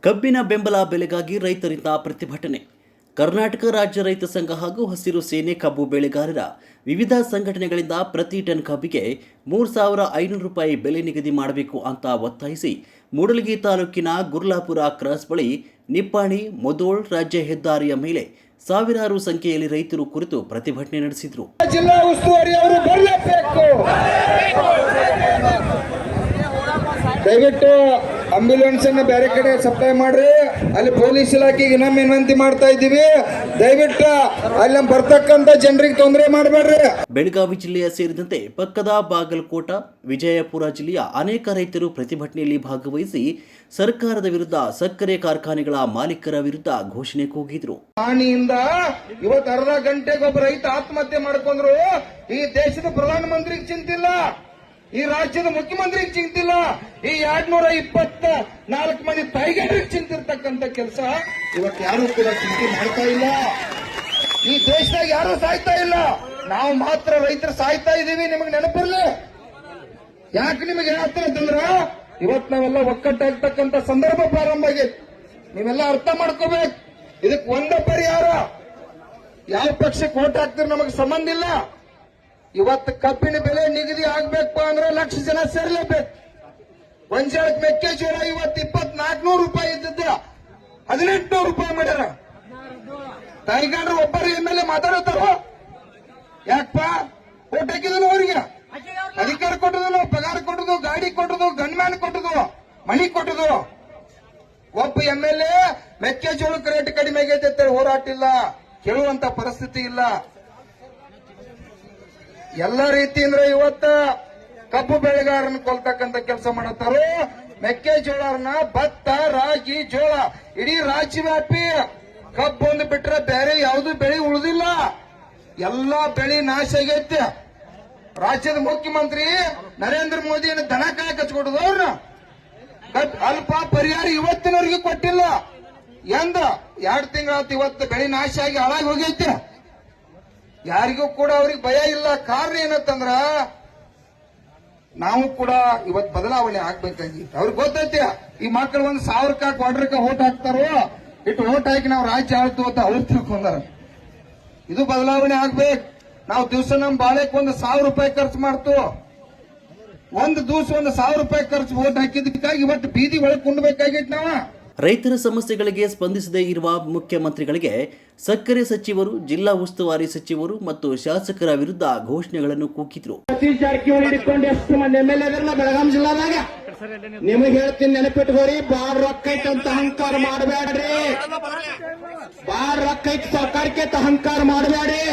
ಕಬ್ಬಿನ ಬೆಂಬಲ ಬೆಲೆಗಾಗಿ ರೈತರಿಂದ ಪ್ರತಿಭಟನೆ. ಕರ್ನಾಟಕ ರಾಜ್ಯ ರೈತ ಸಂಘ ಹಾಗೂ ಹಸಿರು ಸೇನೆ ಕಬ್ಬು ಬೆಳೆಗಾರರ ವಿವಿಧ ಸಂಘಟನೆಗಳಿಂದ ಪ್ರತಿ ಟನ್ ಕಬ್ಬಿಗೆ 3,500 ರೂಪಾಯಿ ಬೆಲೆ ನಿಗದಿ ಮಾಡಬೇಕು ಅಂತ ಒತ್ತಾಯಿಸಿ ಮೂಡಲಗಿ ತಾಲೂಕಿನ ಗುರ್ಲಾಪುರ ಕ್ರಾಸ್ ಬಳಿ ನಿಪ್ಪಾಣಿ ಮುಧೋಳ್ ರಾಜ್ಯ ಹೆದ್ದಾರಿಯ ಮೇಲೆ ಸಾವಿರಾರು ಸಂಖ್ಯೆಯಲ್ಲಿ ರೈತರು ಕುರಿತು ಪ್ರತಿಭಟನೆ ನಡೆಸಿದರು. ಜಿಲ್ಲಾ ಉಸ್ತುವಾರಿ ಅವರು ಬರಲೇಬೇಕು. ದಯವಿಟ್ಟು ಆಂಬ್ಯುಲೆನ್ಸ್ ಅನ್ನ ಬೇರೆ ಕಡೆ ಸಪ್ಲೈ ಮಾಡ್ರಿ. ಅಲ್ಲಿ ಪೊಲೀಸ್ ಇಲಾಖೆಗೆ ಇನ್ನೊಮ್ಮೆ ವಿನಂತಿ ಮಾಡ್ತಾ ಇದ್ದೀವಿ, ದಯವಿಟ್ಟು ಅಲ್ಲಿ ಬರ್ತಕ್ಕಂಥ ಜನರಿಗೆ ತೊಂದರೆ ಮಾಡಬೇಡ್ರಿ. ಬೆಳಗಾವಿ ಜಿಲ್ಲೆಯ ಸೇರಿದಂತೆ ಪಕ್ಕದ ಬಾಗಲಕೋಟ, ವಿಜಯಪುರ ಜಿಲ್ಲೆಯ ಅನೇಕ ರೈತರು ಪ್ರತಿಭಟನೆಯಲ್ಲಿ ಭಾಗವಹಿಸಿ ಸರ್ಕಾರದ ವಿರುದ್ಧ ಸಕ್ಕರೆ ಕಾರ್ಖಾನೆಗಳ ಮಾಲೀಕರ ವಿರುದ್ಧ ಘೋಷಣೆ ಕೂಗಿದ್ರು. ಹಾನಿಯಿಂದ ಇವತ್ತು ಅರ್ಧ ಗಂಟೆಗೆ ಒಬ್ಬ ರೈತ ಆತ್ಮಹತ್ಯೆ ಮಾಡ್ಕೊಂಡ್ರು. ಈ ದೇಶದ ಪ್ರಧಾನಮಂತ್ರಿಗೆ ಚಿಂತಿಲ್ಲ, ಈ ರಾಜ್ಯದ ಮುಖ್ಯಮಂತ್ರಿಗೆ ಚಿಂತಿಲ್ಲ, ಈ 224 ಮಂದಿ ತಾಯಿಗೇರಿಗೆ ಚಿಂತಿರ್ತಕ್ಕಂಥ ಕೆಲಸ ಇವತ್ತು ಯಾರು ಕೂಡ ಚಿಂತೆ ಮಾಡ್ತಾ ಇಲ್ಲ. ಈ ದೇಶದಾಗ ಯಾರು ಸಾಯ್ತಾ ಇಲ್ಲ, ನಾವು ಮಾತ್ರ ರೈತರು ಸಾಯ್ತಾ ಇದೀವಿ. ನಿಮಗೆ ನೆನಪಿರ್ಲಿ, ಯಾಕೆ ನಿಮಗೆ ಹೇಳ್ತಾರೆ ಅಂತಂದ್ರ ಇವತ್ತು ನಾವೆಲ್ಲ ಒಕ್ಕಟ್ಟಾಗ್ತಕ್ಕಂಥ ಸಂದರ್ಭ ಪ್ರಾರಂಭ ಆಗೈತೆ. ನೀವೆಲ್ಲ ಅರ್ಥ ಮಾಡ್ಕೋಬೇಕು. ಇದಕ್ಕೆ ಒಂದೇ ಪರಿಹಾರ, ಯಾವ ಪಕ್ಷಕ್ಕೆ ಓಟ್ ಹಾಕ್ತಿರೋ ನಮಗೆ ಸಂಬಂಧ ಇಲ್ಲ. ಇವತ್ತು ಕಬ್ಬಿನ ಬೆಲೆ ನಿಗದಿ ಆಗ್ಬೇಕು ಅಂದ್ರೆ 1,00,000 ಜನ ಸೇರ್ಲೇಬೇಕು. ಗೊಂಜಾಳಕ್ಕೆ ಮೆಕ್ಕೆಜೋಳ ಇವತ್ತು 2,400 ರೂಪಾಯಿ ಇದ್ದದ್ದು 1,800 ರೂಪಾಯಿ ಮಾಡ್ಯಾರ. ತಾಯಿಗಾರರು ಒಬ್ಬರು ಎಮ್ಮೆಲ್ಯೆ ಮಾತಾಡತಾರ, ಯಾಕಪ್ಪ ಓಟ್ ಹಾಕಿದ್ರು ಅವರಿಗೆ ಅಧಿಕಾರ ಕೊಟ್ಟದು, ಪಗಾರ ಕೊಟ್ಟದು, ಗಾಡಿ ಕೊಟ್ಟದು, ಗನ್ಮ್ಯಾನ್ ಕೊಟ್ಟದು, ಮಣಿ ಕೊಟ್ಟದು. ಒಬ್ಬ ಎಮ್ಮೆಲ್ಯೆ ಮೆಕ್ಕೆಜೋಳಕ್ಕೆ ರೇಟ್ ಕಡಿಮೆ ಆಗೈತೆ ಹೋರಾಟ ಇಲ್ಲ, ಕೇಳುವಂತ ಪರಿಸ್ಥಿತಿ ಇಲ್ಲ. ಎಲ್ಲ ರೀತಿಯಿಂದ ಇವತ್ತ ಕಬ್ಬು ಬೆಳೆಗಾರನ ಕೊಲ್ತಕ್ಕಂತ ಕೆಲಸ ಮಾಡತ್ತಾರು. ಮೆಕ್ಕೆಜೋಳನ, ಭತ್ತ, ರಾಗಿ, ಜೋಳ ಇಡೀ ರಾಜ್ಯವ್ಯಾಪಿ ಕಬ್ಬು ಒಂದು ಬಿಟ್ರೆ ಬೇರೆ ಯಾವುದು ಬೆಳೆ ಉಳಿದಿಲ್ಲ. ಎಲ್ಲಾ ಬೆಳೆ ನಾಶ ಆಗೈತೆ. ರಾಜ್ಯದ ಮುಖ್ಯಮಂತ್ರಿ ನರೇಂದ್ರ ಮೋದಿಯನ್ನು ದನ ಕಾಯ ಕಚ್ಕೊಡುದು ಅವ್ರನ್ನ ಅಲ್ಪ ಪರಿಹಾರ ಇವತ್ತಿನವರೆಗೂ ಕೊಟ್ಟಿಲ್ಲ. 2 ತಿಂಗಳಾತು ಇವತ್ತು ಬೆಳೆ ನಾಶ ಆಗಿ ಹಾಳಾಗಿ ಹೋಗೈತೆ. ಯಾರಿಗೂ ಕೂಡ ಅವ್ರಿಗೆ ಭಯ ಇಲ್ಲ. ಕಾರಣ ಏನಂತಂದ್ರ ನಾವು ಕೂಡ ಇವತ್ತು ಬದಲಾವಣೆ ಆಗ್ಬೇಕಾಗಿತ್ತು. ಅವ್ರಿಗೆ ಗೊತ್ತೈತೆ ಈ ಮಕ್ಕಳು 1,000 ಕ್ವಾರ್ಟರ್ಗೆ ಓಟ್ ಹಾಕ್ತಾರೋ, ಇಟ್ಟು ಓಟ್ ಹಾಕಿ ನಾವು ರಾಜ್ಯ ಆಳ್ತು ಅಂತ ಅವ್ರು ತಿಳ್ಕೊಂಡಾರ. ಇದು ಬದಲಾವಣೆ ಆಗ್ಬೇಕು. ನಾವು ದಿವಸ ನಮ್ಮ ಬಾಳೆಕ್ 1,000 ರೂಪಾಯಿ ಖರ್ಚು ಮಾಡ್ತು. ಒಂದು ದಿವಸ 1,000 ರೂಪಾಯಿ ಖರ್ಚು ಓಟ್ ಹಾಕಿದ್ದಕ್ಕಾಗಿ ಇವತ್ತು ಬೀದಿ ಒಳಗೆ ಕುಂಡ್ಬೇಕಾಗಿತ್ತು ನಾವು. ರೈತರ ಸಮಸ್ಯೆಗಳಿಗೆ ಸ್ಪಂದಿಸದೇ ಇರುವ ಮುಖ್ಯಮಂತ್ರಿಗಳಿಗೆ ಸಕ್ಕರೆ ಸಚಿವರು, ಜಿಲ್ಲಾ ಉಸ್ತುವಾರಿ ಸಚಿವರು ಮತ್ತು ಶಾಸಕರ ವಿರುದ್ಧ ಘೋಷಣೆಗಳನ್ನು ಕೂಗಿದ್ರು. ಸತೀಶ್ ಜಾರಕಿಹೊಳಿ ಹಿಡ್ಕೊಂಡು ಎಷ್ಟು ಮಂದಿ ಎಮ್ಎಲ್ಎ ಅದನ್ನ ಬೆಳಗಾವಿ ಜಿಲ್ಲಾದಾಗ ನಿಮಗೆ ಹೇಳ್ತೀನಿ, ನೆನಪಿಟ್ಕೋರಿ. ಬಾಳ ರೊಕ್ಕ ಐತೆ ಅಂತ ಅಹಂಕಾರ ಮಾಡಬೇಡ್ರಿ. ಬಾಳ ರೊಕ್ಕ ಐತೆ ಸರ್ಕಾರಕ್ಕೆ ಅಹಂಕಾರ ಮಾಡಬೇಡ್ರಿ.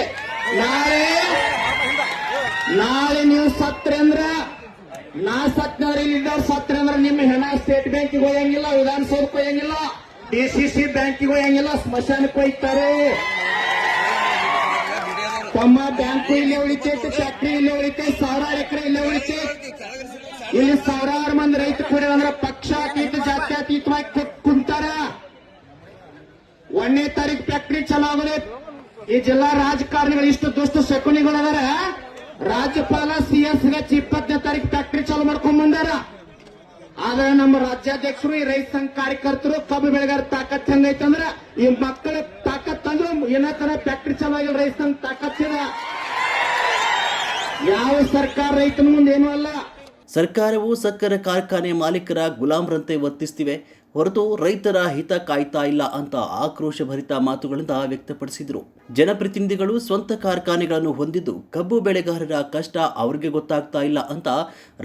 ನಾಳೆ ನೀವು ಸತ್ರೆ ಅಂದ್ರ, ನಾ ಸತ್ನವ್ರ ಇಲ್ಲಿದ್ದವ್ರು ಸತ್ರೆ ಅಂದ್ರ ನಿಮ್ಮ ಹೆಣ ಸ್ಟೇಟ್ ಬ್ಯಾಂಕಿಗೆ ಹೋಯಂಗಿಲ್ಲ, ವಿಧಾನಸೌಧಕ್ಕೆ ಹೋಯಂಗಿಲ್ಲ, DCC ಬ್ಯಾಂಕಿಗೆ ಹೋಯಂಗಿಲ್ಲ, ಸ್ಮಶಾನಕ್ಕೆ ಹೋಯ್ತಾರೆ. ತಮ್ಮ ಬ್ಯಾಂಕು ಇಲ್ಲೇ ಉಳಿತೈತೆ, ಫ್ಯಾಕ್ಟ್ರಿ ಇಲ್ಲೇ ಉಳಿತೈತೆ, 1000 ಎಕರೆ ಇಲ್ಲೇ ಉಳಿತೈತೆ. ಇಲ್ಲಿ 1000 ಮಂದಿ ರೈತರು ಕೂಡ ಅಂದ್ರೆ ಪಕ್ಷಾತೀತ ಜಾತ್ಯತೀತವಾಗಿ ಕುಂತಾರ. 1ನೇ ತಾರೀಕು ಫ್ಯಾಕ್ಟ್ರಿ ಚಾಲೂ ಆಗೋದು. ಈ ಜಿಲ್ಲಾ ರಾಜಕಾರಣಿಗಳು ಇಷ್ಟು ದುಷ್ಟ ಶಕುನಿಗಳದಾರ. ರಾಜ್ಯಪಾಲ CS 20ನೇ ತಾರೀಕು ಫ್ಯಾಕ್ಟ್ರಿ ಚಾಲೂ ಮಾಡ್ಕೊಂಡ್ ಬಂದಾರ. ಆದ್ರೆ ನಮ್ಮ ರಾಜ್ಯಾಧ್ಯಕ್ಷರು, ಈ ರೈತ ಸಂಘ ಕಾರ್ಯಕರ್ತರು, ಕಬ್ಬು ಬೆಳೆಗಾರ ತಾಕತ್ ಹೆಂಗೈತಂದ್ರ ಈ ಮಕ್ಕಳ ತಾಕತ್ ಅಂದ್ರು ಏನತರ ಫ್ಯಾಕ್ಟ್ರಿ ಚಾಲೂ ಆಗಿಲ್ಲ. ರೈತ ಸಂಘ ತಾಕತ್ತಿದ ಯಾವ ಸರ್ಕಾರ ರೈತನ ಮುಂದೆ ಏನೂ ಅಲ್ಲ. ಸರ್ಕಾರವು ಸಕ್ಕರೆ ಕಾರ್ಖಾನೆ ಮಾಲೀಕರ ಗುಲಾಮರಂತೆ ವರ್ತಿಸುತ್ತಿವೆ ಹೊರತು ರೈತರ ಹಿತ ಕಾಯ್ತಾ ಇಲ್ಲ ಅಂತ ಆಕ್ರೋಶಭರಿತ ಮಾತುಗಳಿಂದ ವ್ಯಕ್ತಪಡಿಸಿದರು. ಜನಪ್ರತಿನಿಧಿಗಳು ಸ್ವಂತ ಕಾರ್ಖಾನೆಗಳನ್ನು ಹೊಂದಿದ್ದು ಕಬ್ಬು ಬೆಳೆಗಾರರ ಕಷ್ಟ ಅವರಿಗೆ ಗೊತ್ತಾಗ್ತಾ ಇಲ್ಲ ಅಂತ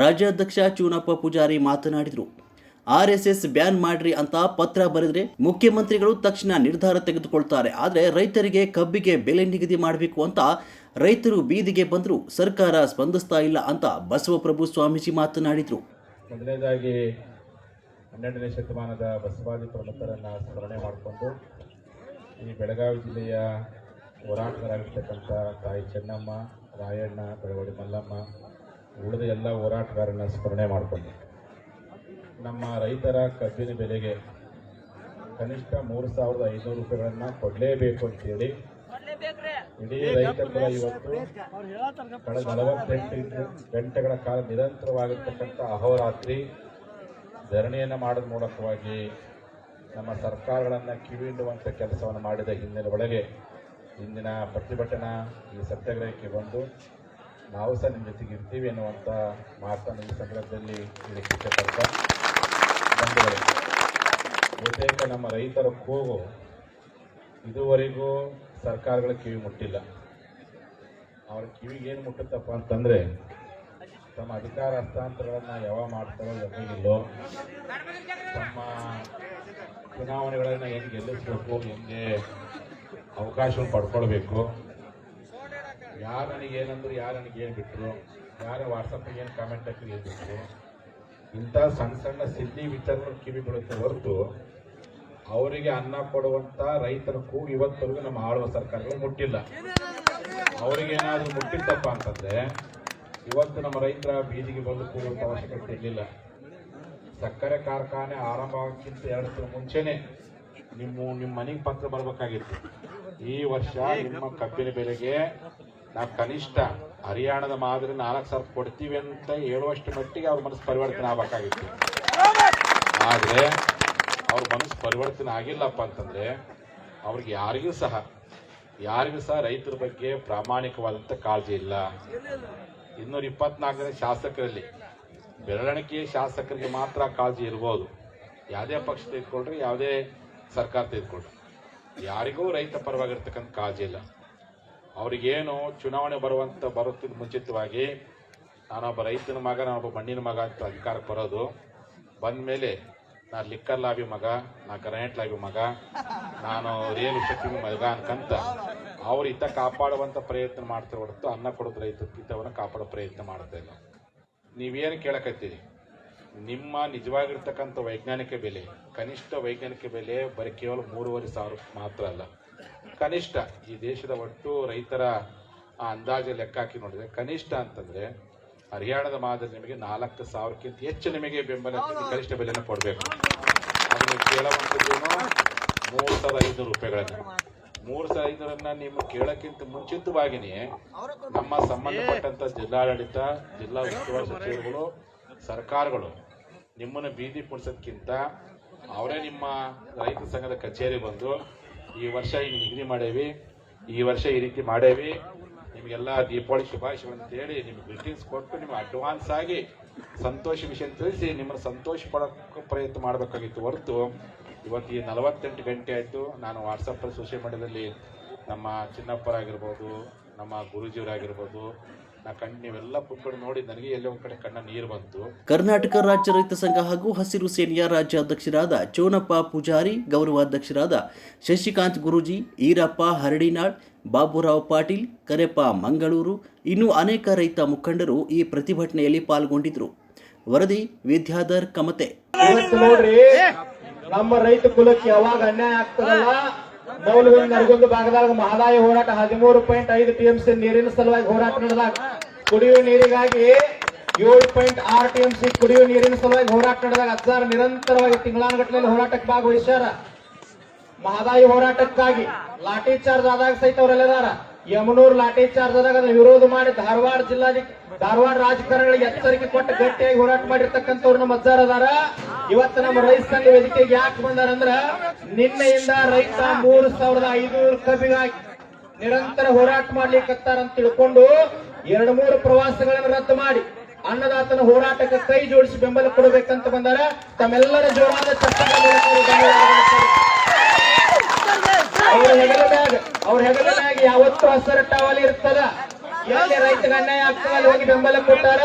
ರಾಜ್ಯಾಧ್ಯಕ್ಷ ಚೂನಪ್ಪ ಪೂಜಾರಿ ಮಾತನಾಡಿದರು. RSS ಬ್ಯಾನ್ ಮಾಡ್ರಿ ಅಂತ ಪತ್ರ ಬರೆದ್ರೆ ಮುಖ್ಯಮಂತ್ರಿಗಳು ತಕ್ಷಣ ನಿರ್ಧಾರ ತೆಗೆದುಕೊಳ್ತಾರೆ. ಆದರೆ ರೈತರಿಗೆ ಕಬ್ಬಿಗೆ ಬೆಲೆ ನಿಗದಿ ಮಾಡಬೇಕು ಅಂತ ರೈತರು ಬೀದಿಗೆ ಬಂದರೂ ಸರ್ಕಾರ ಸ್ಪಂದಿಸ್ತಾ ಇಲ್ಲ ಅಂತ ಬಸವಪ್ರಭು ಸ್ವಾಮೀಜಿ ಮಾತನಾಡಿದರು. ಮೊದಲನೇದಾಗಿ 12ನೇ ಶತಮಾನದ ಬಸವಾದಿ ಪ್ರಮುಖರನ್ನು ಸ್ಮರಣೆ ಮಾಡಿಕೊಂಡು ಈ ಬೆಳಗಾವಿ ಜಿಲ್ಲೆಯ ಹೋರಾಟಗಾರರಾಗಿರ್ತಕ್ಕಂಥ ತಾಯಿ ಚೆನ್ನಮ್ಮ, ರಾಯಣ್ಣ, ಬೆಳವಡಿ ಮಲ್ಲಮ್ಮ, ಉಳಿದ ಎಲ್ಲ ಹೋರಾಟಗಾರರನ್ನು ಸ್ಮರಣೆ ಮಾಡಿಕೊಂಡು ನಮ್ಮ ರೈತರ ಕಬ್ಬಿನ ಬೆಲೆಗೆ ಕನಿಷ್ಠ 3,500 ರೂಪಾಯಿಗಳನ್ನು ಕೊಡಲೇಬೇಕು ಅಂತೇಳಿ ಇಡೀ ರೈತ ಕುಲ ಇವತ್ತು ಕಳೆದ 48 ಗಂಟೆಗಳ ಕಾಲ ನಿರಂತರವಾಗಿರ್ತಕ್ಕಂಥ ಅಹೋರಾತ್ರಿ ಧರಣಿಯನ್ನು ಮಾಡೋದ್ರ ಮೂಲಕವಾಗಿ ನಮ್ಮ ಸರ್ಕಾರಗಳನ್ನು ಕಿವಿಹಿಡುವಂಥ ಕೆಲಸವನ್ನು ಮಾಡಿದ ಹಿನ್ನೆಲೆ ಒಳಗೆ ಇಂದಿನ ಪ್ರತಿಭಟನಾ ಈ ಸತ್ಯಾಗ್ರಹಕ್ಕೆ ಬಂದು ನಾವು ಸಹ ನಿಮ್ಮ ಜೊತೆಗೆ ಇರ್ತೀವಿ ಅನ್ನುವಂಥ ಮಾತನ್ನು ಈ ಸಂದರ್ಭದಲ್ಲಿ ಇದಕ್ಕೆ ಇಷ್ಟಪಡ್ತಾ ಬಂಧುಗಳೇ, ಬಹುತೇಕ ನಮ್ಮ ರೈತರ ಕೂಗು ಇದುವರೆಗೂ ಸರ್ಕಾರಗಳ ಕಿವಿ ಮುಟ್ಟಿಲ್ಲ. ಅವ್ರ ಕಿವಿಗೆ ಏನು ಮುಟ್ಟುತ್ತಪ್ಪ ಅಂತಂದರೆ ತಮ್ಮ ಅಧಿಕಾರ ಹಸ್ತಾಂತರಗಳನ್ನು ಯಾವಾಗ ಮಾಡ್ತಾರೋ ಯಾವಾಗಿಲ್ಲೋ, ತಮ್ಮ ಚುನಾವಣೆಗಳನ್ನು ಹೆಂಗೆ ಗೆಲ್ಲಿಸಬೇಕು, ಹೆಂಗೆ ಅವಕಾಶವನ್ನು ಪಡ್ಕೊಳ್ಬೇಕು, ಯಾರು ನನಗೇನಂದ್ರು ಯಾರು ನನಗೇನು ಬಿಟ್ಟರು, ಯಾರು ವಾಟ್ಸಪ್ಪಿಗೆ ಏನು ಕಾಮೆಂಟ್ ಹಾಕಿ ಏನು ಬಿಟ್ಟರು, ಇಂಥ ಸಣ್ಣ ಸಣ್ಣ ಸಿಲ್ಲಿ ವಿಚಾರಗಳು ಕಿವಿ ಬೀಳುತ್ತೆ ಹೊರತು ಅವರಿಗೆ ಅನ್ನ ಕೊಡುವಂಥ ರೈತರ ಕೂಗು ಇವತ್ತವರೆಗೂ ನಮ್ಮ ಆಳುವ ಸರ್ಕಾರಗಳು ಮುಟ್ಟಿಲ್ಲ. ಅವರಿಗೇನಾದರೂ ಮುಟ್ಟಿತ್ತಪ್ಪ ಅಂತಂದರೆ ಇವತ್ತು ನಮ್ಮ ರೈತರ ಬೀದಿಗೆ ಬಂದು ಕೂಗುವಂಥ ಅವಶ್ಯಕತೆ ಇರಲಿಲ್ಲ. ಸಕ್ಕರೆ ಕಾರ್ಖಾನೆ ಆರಂಭ ಆಗೋಕ್ಕಿಂತ 2 ದಿನ ಮುಂಚೆನೇ ನಿಮ್ಮ ಮನೆಗೆ ಪತ್ರ ಬರಬೇಕಾಗಿತ್ತು. ಈ ವರ್ಷ ನಿಮ್ಮ ಕಬ್ಬಿನ ಬೆಲೆಗೆ ನಾವು ಕನಿಷ್ಠ ಹರಿಯಾಣದ ಮಾದರಿ 4,000 ಕೊಡ್ತೀವಿ ಅಂತ ಹೇಳುವಷ್ಟು ಮಟ್ಟಿಗೆ ಅವ್ರ ಮನಸ್ಸು ಪರಿವರ್ತನೆ ಆಗಬೇಕಾಗಿತ್ತು. ಆದರೆ ಅವ್ರ ಮನಸ್ಸು ಪರಿವರ್ತನೆ ಆಗಿಲ್ಲಪ್ಪ ಅಂತಂದರೆ ಅವ್ರಿಗೆ ಯಾರಿಗೂ ಸಹ ರೈತರ ಬಗ್ಗೆ ಪ್ರಾಮಾಣಿಕವಾದಂಥ ಕಾಳಜಿ ಇಲ್ಲ. 224 ಜನ ಶಾಸಕರಲ್ಲಿ ಬೆರಳಿಕೆಯ ಶಾಸಕರಿಗೆ ಮಾತ್ರ ಕಾಳಜಿ ಇರ್ಬೋದು. ಯಾವುದೇ ಪಕ್ಷ ತೆಗೆದುಕೊಳ್ರಿ, ಯಾವುದೇ ಸರ್ಕಾರ ತೆಗೆದುಕೊಳ್ರಿ, ಯಾರಿಗೂ ರೈತ ಪರವಾಗಿರ್ತಕ್ಕಂಥ ಕಾಳಜಿ ಇಲ್ಲ. ಅವ್ರಿಗೇನು ಚುನಾವಣೆ ಬರುತ್ತಿದ್ದ ಮುಂಚಿತವಾಗಿ ನಾನೊಬ್ಬ ರೈತನ ಮಗ, ನಾನೊಬ್ಬ ಮಣ್ಣಿನ ಮಗ ಅಂತ ಅಧಿಕಾರಕ್ಕೆ ಬರೋದು, ಬಂದ ಮೇಲೆ ನಾನು ಲಿಕ್ಕರ್ ಲಾಬಿ ಮಗ, ನಾನು ಕರೆಂಟ್ ಲಾಬಿ ಮಗ, ನಾನು ರಿಯಲ್ ಎಸ್ಟೇಟ್ ಮಗ ಅನ್ಕಂತ ಅವ್ರ ಹಿತ ಕಾಪಾಡುವಂಥ ಪ್ರಯತ್ನ ಮಾಡ್ತಾರೆ ಹೊರತು ಅನ್ನ ಕೊಡೋದು ರೈತರ ಹಿತವನ್ನು ಕಾಪಾಡೋ ಪ್ರಯತ್ನ ಮಾಡ್ತಾ ಇಲ್ಲ. ನೀವೇನು ಕೇಳಕತ್ತೀರಿ? ನಿಮ್ಮ ನಿಜವಾಗಿರ್ತಕ್ಕಂಥ ವೈಜ್ಞಾನಿಕ ಬೆಲೆ, ಕನಿಷ್ಠ ವೈಜ್ಞಾನಿಕ ಬೆಲೆ ಬರೀ ಕೇವಲ 3,500 ಮಾತ್ರ ಅಲ್ಲ, ಕನಿಷ್ಠ ಈ ದೇಶದ ಒಟ್ಟು ರೈತರ ಅಂದಾಜು ಲೆಕ್ಕ ಹಾಕಿ ನೋಡಿದ್ರೆ ಕನಿಷ್ಠ ಅಂತಂದರೆ ಹರಿಯಾಣದ ಮಾದರಿ ನಿಮಗೆ 4,000ಕ್ಕಿಂತ ಹೆಚ್ಚು ನಿಮಗೆ ಬೆಂಬಲ ಕನಿಷ್ಠ ಬೆಲೆಯನ್ನು ಕೊಡಬೇಕು. ಅದನ್ನು ಕೇಳುವಂಥದ್ದೇನು 3,500 ರೂಪಾಯಿಗಳನ್ನು. 3,500 ನಿಮ್ಮ ಕೇಳೋಕ್ಕಿಂತ ಮುಂಚಿತವಾಗಿಯೇ ನಮ್ಮ ಸಂಬಂಧಪಟ್ಟಂಥ ಜಿಲ್ಲಾಡಳಿತ, ಜಿಲ್ಲಾ ಉಸ್ತುವಾರಿ ಸಚಿವರುಗಳು, ಸರ್ಕಾರಗಳು ನಿಮ್ಮನ್ನು ಬೀದಿ ಪಡಿಸೋದಕ್ಕಿಂತ ಅವರೇ ನಿಮ್ಮ ರೈತ ಸಂಘದ ಕಚೇರಿ ಬಂದು ಈ ವರ್ಷ ಹಿಂಗೆ ನಿಗದಿ ಮಾಡೇವಿ, ಈ ವರ್ಷ ಈ ರೀತಿ ಮಾಡೇವಿ, ನಿಮಗೆಲ್ಲ ದೀಪಾವಳಿ ಶುಭಾಶಯಗಳು ಅಂತೇಳಿ ನಿಮ್ಗೆ ಗ್ರೀಟಿಂಗ್ಸ್ ಕೊಟ್ಟು ನಿಮ್ಗೆ ಅಡ್ವಾನ್ಸ್ ಆಗಿ ಸಂತೋಷ ವಿಷಯ ತಿಳಿಸಿ ನಿಮ್ಮನ್ನು ಸಂತೋಷ ಪಡೋಕ್ಕೆ ಪ್ರಯತ್ನ ಮಾಡಬೇಕಾಗಿತ್ತು ಹೊರತು ಇವತ್ತು ಈ 48 ಗಂಟೆ ಆಯಿತು. ನಾನು ವಾಟ್ಸಪ್ಪಲ್ಲಿ ಸೋಷಿಯಲ್ ಮೀಡಿಯಾದಲ್ಲಿ ನಮ್ಮ ಚಿನ್ನಪ್ಪರಾಗಿರ್ಬೋದು, ನಮ್ಮ ಗುರೂಜಿಯವರಾಗಿರ್ಬೋದು, ನೀವೆಲ್ಲ ಕುತ್ಕೊಂಡು ನೋಡಿ ನನಗೆ ಎಲ್ಲೋ ಒಂದು ಕಡೆ ಕಣ್ಣ ನೀರು ಬಂತು. ಕರ್ನಾಟಕ ರಾಜ್ಯ ರೈತ ಸಂಘ ಹಾಗೂ ಹಸಿರು ಸೇನೆಯ ರಾಜ್ಯಾಧ್ಯಕ್ಷರಾದ ಚೋನಪ್ಪ ಪೂಜಾರಿ, ಗೌರವಾಧ್ಯಕ್ಷರಾದ ಶಶಿಕಾಂತ್ ಗುರೂಜಿ, ಈರಪ್ಪ ಹರಡಿನಾಳ್, ಬಾಬುರಾವ್ ಪಾಟೀಲ್, ಕರೆಪ್ಪ ಮಂಗಳೂರು, ಇನ್ನೂ ಅನೇಕ ರೈತ ಮುಖಂಡರು ಈ ಪ್ರತಿಭಟನೆಯಲ್ಲಿ ಪಾಲ್ಗೊಂಡಿದ್ದರು. ವರದಿ ವಿದ್ಯಾಧರ್ ಕಮತೆ. ನೋಡ್ರಿ, ನಮ್ಮ ರೈತ ಕುಲಕ್ಕೆ ಯಾವಾಗ ಅನ್ಯಾಯ ಆಗ್ತದಲ್ಲ, ಮೌಲ್ಯಗಳ ನರಗುಂದ ಭಾಗದಾಗ ಮಹದಾಯಿ ಹೋರಾಟ 13.5 TMC ನೀರಿನ ಸಲುವಾಗಿ ಹೋರಾಟ ನಡೆದಾಗ, ಕುಡಿಯುವ ನೀರಿಗಾಗಿ 7.6 TMC ಕುಡಿಯುವ ನೀರಿನ ಸಲುವಾಗಿ ಹೋರಾಟ ನಡೆದಾಗ ಹಜಾರ್ ನಿರಂತರವಾಗಿ ತಿಂಗಳಾನುಗಟ್ಟಲೆ ಹೋರಾಟಕ್ಕೆ ಭಾಗವಹಿಸ್ಯಾರ. ಮಹದಾಯಿ ಹೋರಾಟಕ್ಕಾಗಿ ಲಾಠಿ ಚಾರ್ಜ್ ಆದಾಗ ಸಹಿತ ಅವರೆಲ್ಲದಾರ. ಯಮನೂರ್ ಲಾಠಿ ಚಾರ್ಜ್ ಆದಾಗ ಅದನ್ನು ವಿರೋಧ ಮಾಡಿ ಧಾರವಾಡ ರಾಜಕಾರಣಿಗಳಿಗೆ ಎಚ್ಚರಿಕೆ ಕೊಟ್ಟು ಗಟ್ಟಿಯಾಗಿ ಹೋರಾಟ ಮಾಡಿರ್ತಕ್ಕಂಥವ್ರು ನಮ್ಮ ಅಜ್ಜಾರ್ ಅದಾರ. ಇವತ್ತು ನಮ್ಮ ರೈತ ಸಂಘ ವೇದಿಕೆಗೆ ಯಾಕೆ ಬಂದಾರಂದ್ರ, ನಿನ್ನೆಯಿಂದ ರೈತ 3,500 ಕಬ್ಬಿಗಾಗಿ ನಿರಂತರ ಹೋರಾಟ ಮಾಡ್ಲಿಕ್ಕತ್ತಾರ ಅಂತ ತಿಳ್ಕೊಂಡು 2-3 ಪ್ರವಾಸಗಳನ್ನು ರದ್ದು ಮಾಡಿ ಅನ್ನದಾತನ ಹೋರಾಟಕ್ಕೆ ಕೈ ಜೋಡಿಸಿ ಬೆಂಬಲ ಕೊಡಬೇಕಂತ ಬಂದಾರ. ತಮ್ಮೆಲ್ಲರ ಜೋರಾದ ಚಪ್ಪಾಳೆ. ಅವ್ರ ಹೆಗಲ ಮ್ಯಾಗ ಯಾವತ್ತೂ ಹಸಿರು ಟವಲ್ ಇರ್ತದ. ಎಲ್ಲಿ ರೈತರಿಗೆ ಅನ್ಯಾಯ ಆಗ್ತದೆ ಅಲ್ಲಿ ಹೋಗಿ ಬೆಂಬಲ ಕೊಟ್ಟಾರ.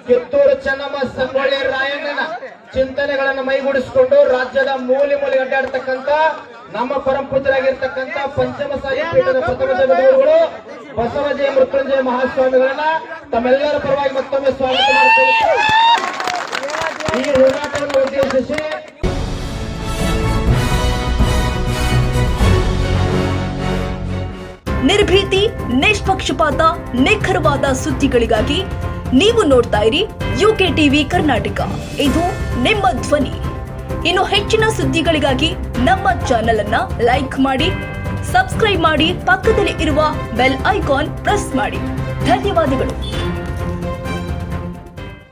ಕಿತ್ತೂರು ಚೆನ್ನಮ್ಮ, ಸಂಗೊಳ್ಳಿ ರಾಯಣ್ಣನ ಚಿಂತನೆಗಳನ್ನು ಮೈಗೂಡಿಸಿಕೊಂಡು ರಾಜ್ಯದ ಮೂಲೆ ಮೂಲೆ ಅಡ್ಡಾಡ್ತಕ್ಕಂಥ ನಮ್ಮ ಪರಂಪೂಜರಾಗಿರ್ತಕ್ಕಂಥ ಪಂಚಮಸಾಲಿ ಪೀಠದ ಪ್ರಥಮ ಜಗದ್ಗುರುಗಳು ಬಸವಜಯ ಮೃತ್ಯುಂಜಯ ಮಹಾಸ್ವಾಮಿಗಳನ್ನ ತಮ್ಮೆಲ್ಲರ ಪರವಾಗಿ ಮತ್ತೊಮ್ಮೆ ಸ್ವಾಗತ ಮಾಡಿಕೊಳ್ಳುತ್ತಾರೆ. ಈ ಹೋರಾಟವನ್ನು ಉದ್ದೇಶಿಸಿ ನಿರ್ಭೀತಿ, ನಿಷ್ಪಕ್ಷಪಾತ, ನಿಖರವಾದ ಸುದ್ದಿಗಳಿಗಾಗಿ ನೀವು ನೋಡ್ತಾ ಇರಿ UK ಟಿವಿ ಕರ್ನಾಟಕ. ಇದು ನಿಮ್ಮ ಧ್ವನಿ. ಇನ್ನು ಹೆಚ್ಚಿನ ಸುದ್ದಿಗಳಿಗಾಗಿ ನಮ್ಮ ಚಾನೆಲ್ ಅನ್ನ ಲೈಕ್ ಮಾಡಿ, ಸಬ್ಸ್ಕ್ರೈಬ್ ಮಾಡಿ, ಪಕ್ಕದಲ್ಲಿ ಇರುವ ಬೆಲ್ ಐಕಾನ್ ಪ್ರೆಸ್ ಮಾಡಿ. ಧನ್ಯವಾದಗಳು.